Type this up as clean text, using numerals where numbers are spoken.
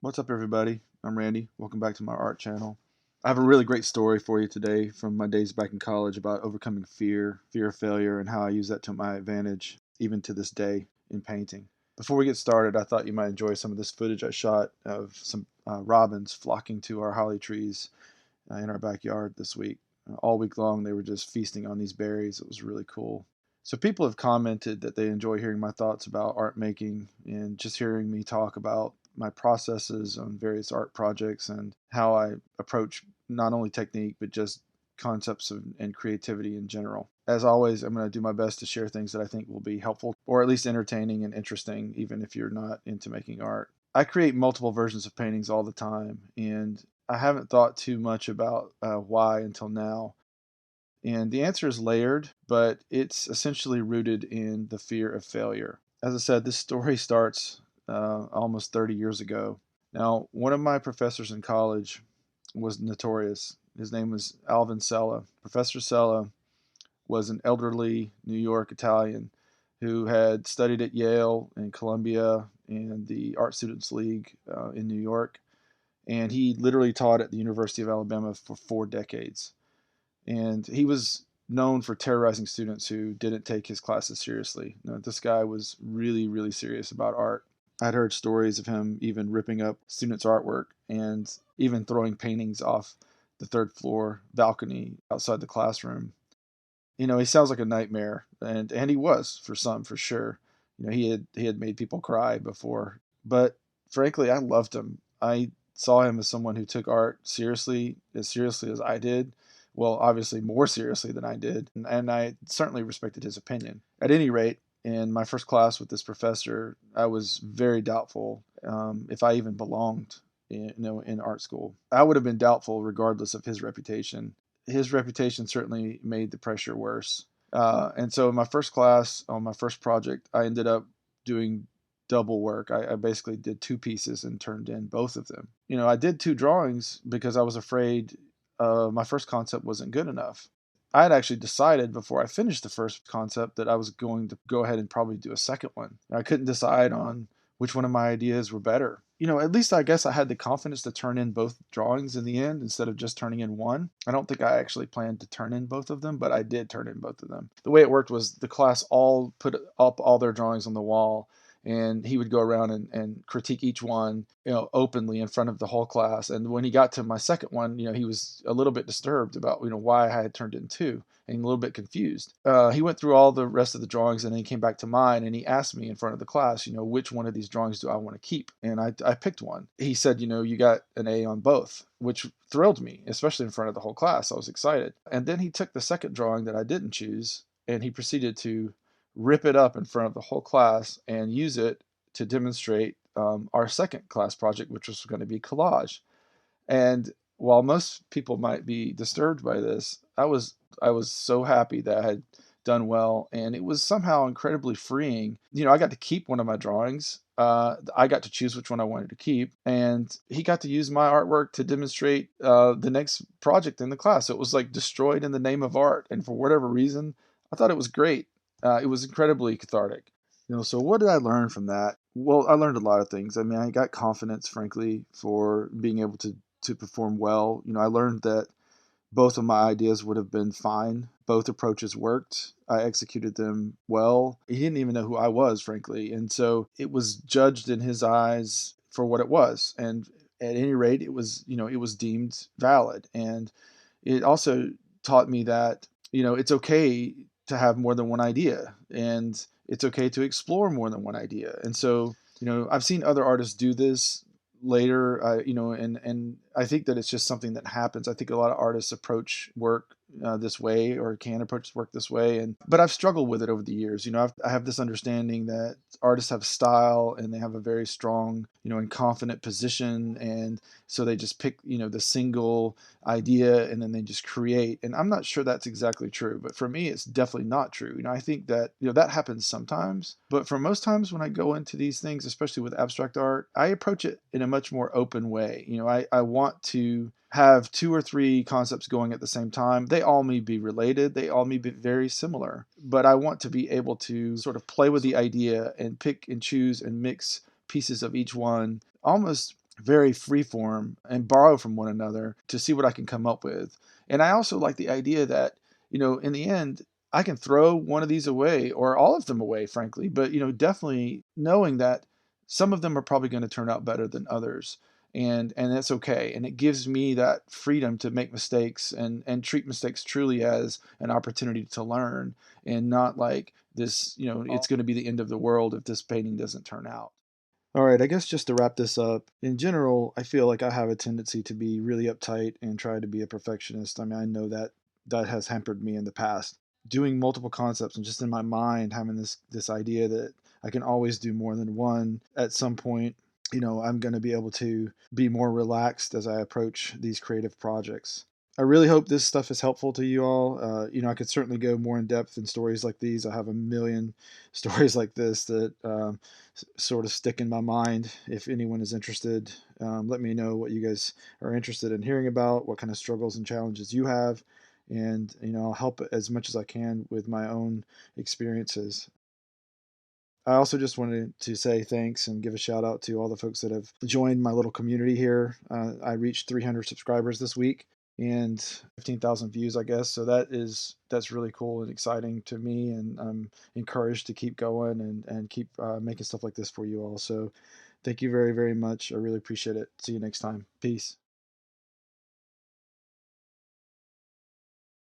What's up, everybody? I'm Randy. Welcome back to my art channel. I have a really great story for you today from my days back in college about overcoming fear of failure, and how I use that to my advantage even to this day in painting. Before we get started, I thought you might enjoy some of this footage I shot of some robins flocking to our holly trees in our backyard this week. All week long, they were just feasting on these berries. It was really cool. So people have commented that they enjoy hearing my thoughts about art making and just hearing me talk about my processes on various art projects and how I approach not only technique but just concepts and creativity in general. As always, I'm going to do my best to share things that I think will be helpful or at least entertaining and interesting, even if you're not into making art. I create multiple versions of paintings all the time, and I haven't thought too much about why until now. And the answer is layered, but it's essentially rooted in the fear of failure. As I said, this story starts almost 30 years ago. Now, one of my professors in college was notorious. His name was Alvin Sella. Professor Sella was an elderly New York Italian who had studied at Yale and Columbia and the Art Students League in New York. And he literally taught at the University of Alabama for 4 decades. And he was known for terrorizing students who didn't take his classes seriously. This guy was really, really serious about art. I'd heard stories of him even ripping up students' artwork and even throwing paintings off the third floor balcony outside the classroom. He sounds like a nightmare, and he was for some, for sure. He had made people cry before, but frankly, I loved him. I saw him as someone who took art seriously as I did. Well, obviously more seriously than I did, and I certainly respected his opinion. At any rate, in my first class with this professor, I was very doubtful if I even belonged in art school. I would have been doubtful regardless of his reputation. His reputation certainly made the pressure worse. And so in my first class, on my first project, I ended up doing double work. I basically did two pieces and turned in both of them. I did two drawings because I was afraid my first concept wasn't good enough. I had actually decided before I finished the first concept that I was going to go ahead and probably do a second one. I couldn't decide on which one of my ideas were better. At least I guess I had the confidence to turn in both drawings in the end instead of just turning in one. I don't think I actually planned to turn in both of them, but I did turn in both of them. The way it worked was the class all put up all their drawings on the wall, and he would go around and critique each one, openly in front of the whole class. And when he got to my second one, he was a little bit disturbed about, why I had turned in two, and a little bit confused. He went through all the rest of the drawings, and then he came back to mine, and he asked me in front of the class, which one of these drawings do I want to keep? And I picked one. He said, you got an A on both, which thrilled me, especially in front of the whole class. I was excited. And then he took the second drawing that I didn't choose, and he proceeded to rip it up in front of the whole class and use it to demonstrate our second class project, which was going to be collage. And while most people might be disturbed by this, I was so happy that I had done well, and it was somehow incredibly freeing. I got to keep one of my drawings. I got to choose which one I wanted to keep, and he got to use my artwork to demonstrate the next project in the class. So it was like destroyed in the name of art, and for whatever reason, I thought it was great. It was incredibly cathartic. So what did I learn from that? Well, I learned a lot of things. I mean, I got confidence, frankly, for being able to perform well. I learned that both of my ideas would have been fine. Both approaches worked. I executed them well. He didn't even know who I was, frankly. And so it was judged in his eyes for what it was. And at any rate, it was deemed valid. And it also taught me that, it's okay to have more than one idea, and it's okay to explore more than one idea. And so, I've seen other artists do this later, and I think that it's just something that happens. I think a lot of artists approach work this way, or can approach work this way, but I've struggled with it over the years. I have this understanding that artists have style, and they have a very strong, and confident position, and so they just pick, the single idea, and then they just create. And I'm not sure that's exactly true, but for me, it's definitely not true. I think that, that happens sometimes, but for most times when I go into these things, especially with abstract art, I approach it in a much more open way. I want to have two or three concepts going at the same time. They all may be related, they all may be very similar, but I want to be able to sort of play with the idea and pick and choose and mix pieces of each one, almost very freeform and borrow from one another to see what I can come up with. And I also like the idea that, in the end, I can throw one of these away or all of them away, frankly, but, definitely knowing that some of them are probably going to turn out better than others. And that's okay. And it gives me that freedom to make mistakes and treat mistakes truly as an opportunity to learn and not like this, it's going to be the end of the world if this painting doesn't turn out. All right, I guess just to wrap this up, in general, I feel like I have a tendency to be really uptight and try to be a perfectionist. I mean, I know that that has hampered me in the past. Doing multiple concepts and just in my mind having this idea that I can always do more than one at some point, I'm going to be able to be more relaxed as I approach these creative projects. I really hope this stuff is helpful to you all. I could certainly go more in depth in stories like these. I have a million stories like this that sort of stick in my mind. If anyone is interested, let me know what you guys are interested in hearing about, what kind of struggles and challenges you have, and I'll help as much as I can with my own experiences. I also just wanted to say thanks and give a shout out to all the folks that have joined my little community here. I reached 300 subscribers this week and 15,000 views, I guess. So that's really cool and exciting to me, and I'm encouraged to keep going and keep making stuff like this for you all. So thank you very, very much. I really appreciate it. See you next time. Peace.